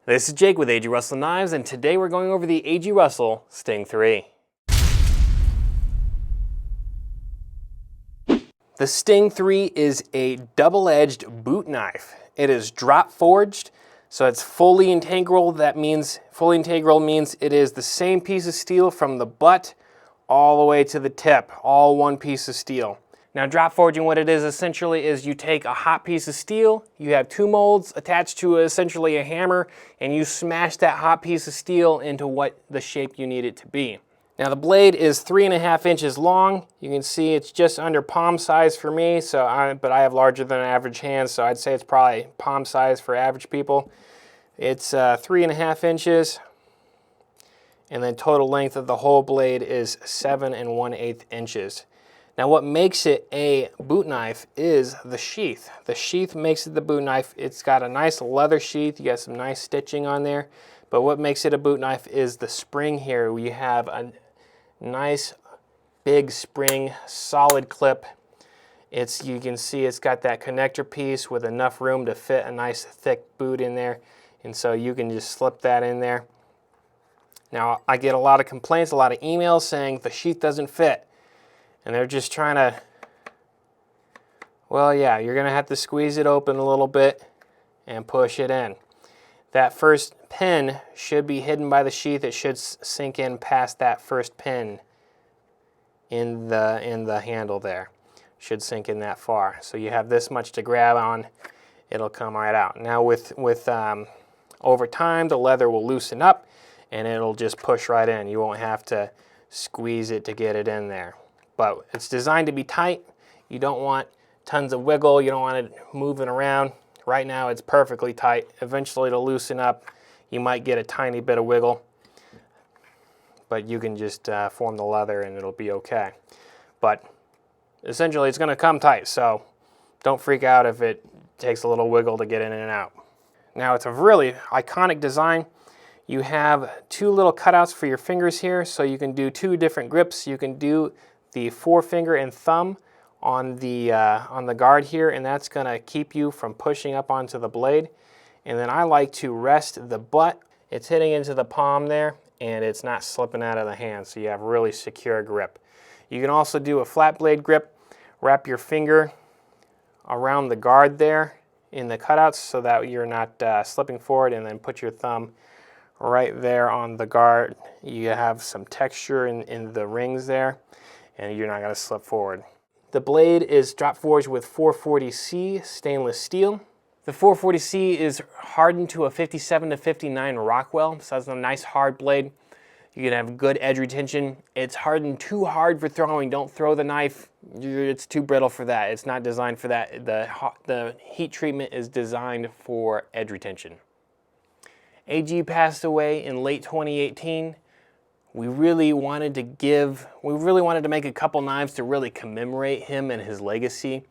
This is Jake with A.G. Russell Knives, and today we're going over the A.G. Russell Sting 3. The Sting 3 is a double-edged boot knife. It is drop forged, so it's fully integral. That means fully integral means it is the same piece of steel from the butt all the way to the tip, all one piece of steel. Now, drop forging, what it is essentially is you take a hot piece of steel, you have two molds attached to essentially a hammer, and you smash that hot piece of steel into what the shape you need it to be. Now, the blade is 3.5 inches long. You can see it's just under palm size for me, but I have larger than average hands, so I'd say it's probably palm size for average people. It's 3.5 inches, and then total length of the whole blade is 7 1/8 inches. Now, what makes it a boot knife is the sheath. The sheath makes it the boot knife. It's got a nice leather sheath. You got some nice stitching on there. But what makes it a boot knife is the spring here. We have a nice big spring, solid clip. You can see it's got that connector piece with enough room to fit a nice thick boot in there. And so you can just slip that in there. Now, I get a lot of complaints, a lot of emails saying the sheath doesn't fit. And they're just trying to, well, yeah, you're going to have to squeeze it open a little bit and push it in. That first pin should be hidden by the sheath. It should sink in past that first pin in the handle there. Should sink in that far. So you have this much to grab on. It'll come right out. Now over time, the leather will loosen up and it'll just push right in. You won't have to squeeze it to get it in there. But it's designed to be tight. You don't want tons of wiggle. You don't want it moving around. Right now it's perfectly tight. Eventually it'll loosen up. You might get a tiny bit of wiggle, but you can just form the leather and it'll be okay. But essentially it's going to come tight, so don't freak out if it takes a little wiggle to get in and out. Now, it's a really iconic design. You have two little cutouts for your fingers here, so you can do two different grips. You can do the forefinger and thumb on the guard here, and that's going to keep you from pushing up onto the blade. And then I like to rest the butt. It's hitting into the palm there, and it's not slipping out of the hand, so you have really secure grip. You can also do a flat blade grip. Wrap your finger around the guard there in the cutouts so that you're not slipping forward, and then put your thumb right there on the guard. You have some texture in the rings there, and you're not going to slip forward. The blade is drop forged with 440C stainless steel. The 440C is hardened to a 57 to 59 Rockwell, so that's a nice hard blade. You can have good edge retention. It's hardened too hard for throwing. Don't throw the knife. It's too brittle for that. It's not designed for that. The heat treatment is designed for edge retention. AG passed away in late 2018. We really wanted to make a couple knives to really commemorate him and his legacy.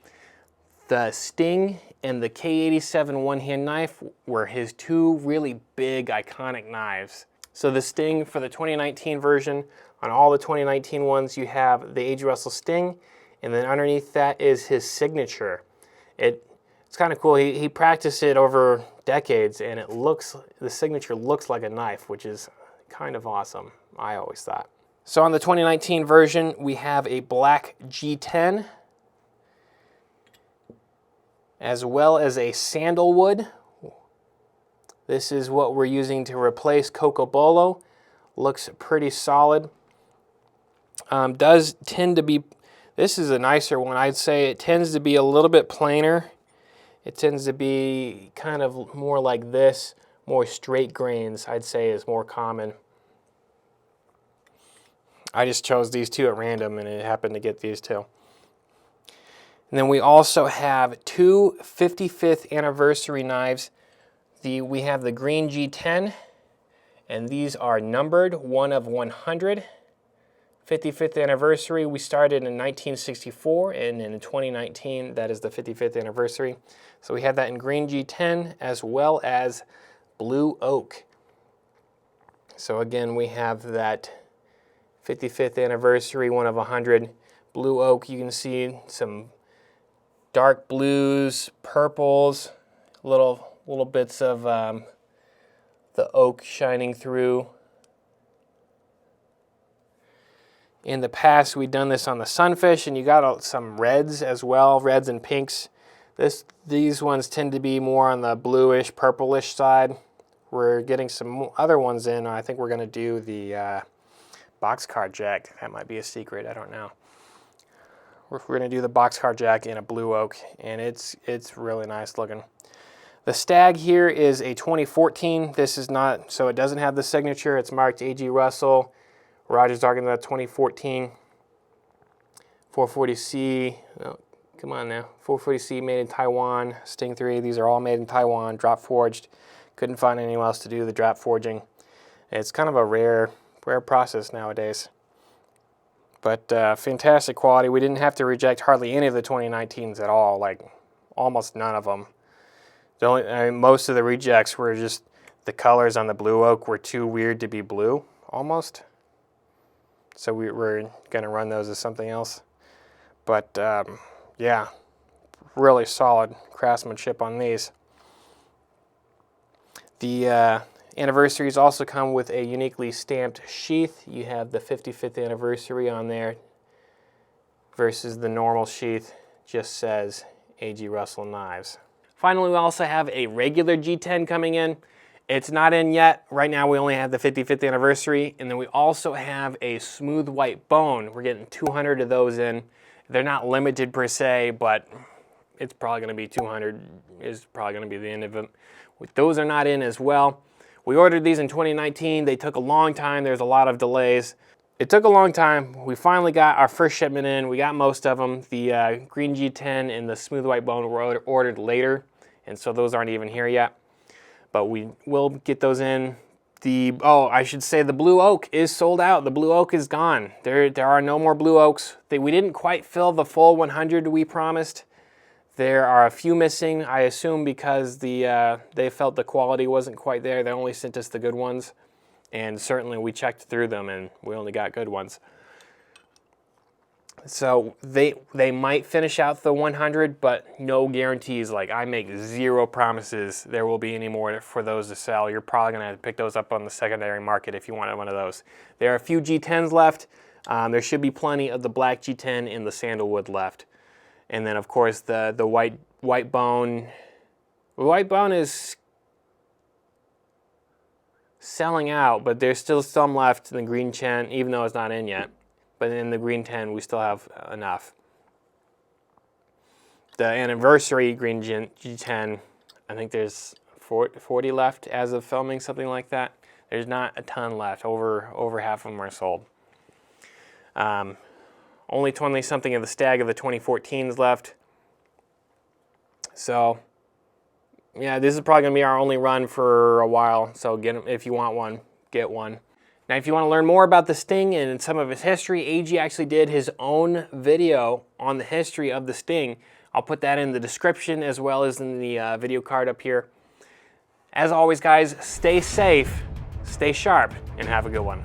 The Sting and the K87 one-hand knife were his two really big, iconic knives. So the Sting for the 2019 version, on all the 2019 ones, you have the A.G. Russell Sting, and then underneath that is his signature. It's kind of cool. He practiced it over decades, and the signature looks like a knife, which is kind of awesome, I always thought. So on the 2019 version, we have a Black G-10, as well as a Sandalwood. This is what we're using to replace Cocobolo. Looks pretty solid. Does tend to be, this is a nicer one. I'd say it tends to be a little bit plainer. It tends to be kind of more like this, more straight grains, I'd say, is more common. I just chose these two at random, and it happened to get these two. And then we also have two 55th anniversary knives. We have the green G10, and these are numbered, 1 of 100. 55th anniversary, we started in 1964, and in 2019, that is the 55th anniversary. So we have that in green G10 as well as blue oak. So again, we have that 55th anniversary, 1 of 100. Blue oak, you can see some dark blues, purples, little bits of the oak shining through. In the past, we've done this on the sunfish, and you got some reds as well, reds and pinks. These ones tend to be more on the bluish, purplish side. We're getting some other ones in. I think we're going to do the boxcar jack. That might be a secret. I don't know. We're going to do the boxcar jack in a blue oak, and it's really nice looking. The stag here is a 2014. This is not, so it doesn't have the signature. It's marked A.G. Russell. Roger's talking about 2014. 440C. Oh, come on now. 440C made in Taiwan. Sting 3. These are all made in Taiwan. Drop forged. Couldn't find anyone else to do the drop forging. It's kind of a rare process nowadays. But fantastic quality. We didn't have to reject hardly any of the 2019s at all. Like almost none of them. Most of the rejects were just the colors on the blue oak were too weird to be blue, almost. So we're going to run those as something else. But yeah, really solid craftsmanship on these. The anniversaries also come with a uniquely stamped sheath. You have the 55th anniversary on there versus the normal sheath just says A.G. Russell Knives. Finally, we also have a regular G10 coming in. It's not in yet. Right now we only have the 55th anniversary, and then we also have a smooth white bone. We're getting 200 of those in. They're not limited per se, but it's probably going to be 200 is probably going to be the end of them. Those are not in as well. We ordered these in 2019. They took a long time. There's a lot of delays. It took a long time. We finally got our first shipment in. We got most of them. The green G10 and the smooth white bone were ordered later, and so those aren't even here yet. But we will get those in. I should say the blue oak is sold out. The blue oak is gone. There are no more blue oaks. We didn't quite fill the full 100 we promised. There are a few missing, I assume because they felt the quality wasn't quite there. They only sent us the good ones. And certainly we checked through them and we only got good ones. So they might finish out the 100, but no guarantees. Like I make zero promises there will be any more for those to sell. You're probably gonna have to pick those up on the secondary market if you wanted one of those. There are a few G10s left. There should be plenty of the black G10 and the sandalwood left. And then of course the white bone. The white bone is selling out, but there's still some left in the green 10, even though it's not in yet. But in the green 10, we still have enough. The anniversary green G10, I think there's 40 left as of filming, something like that. There's not a ton left. Over half of them are sold. Only 20-something of the stag of the 2014s left. So, yeah, this is probably going to be our only run for a while. So get them, if you want one, get one. Now, if you want to learn more about the Sting and some of its history, AG actually did his own video on the history of the Sting. I'll put that in the description as well as in the video card up here. As always, guys, stay safe, stay sharp, and have a good one.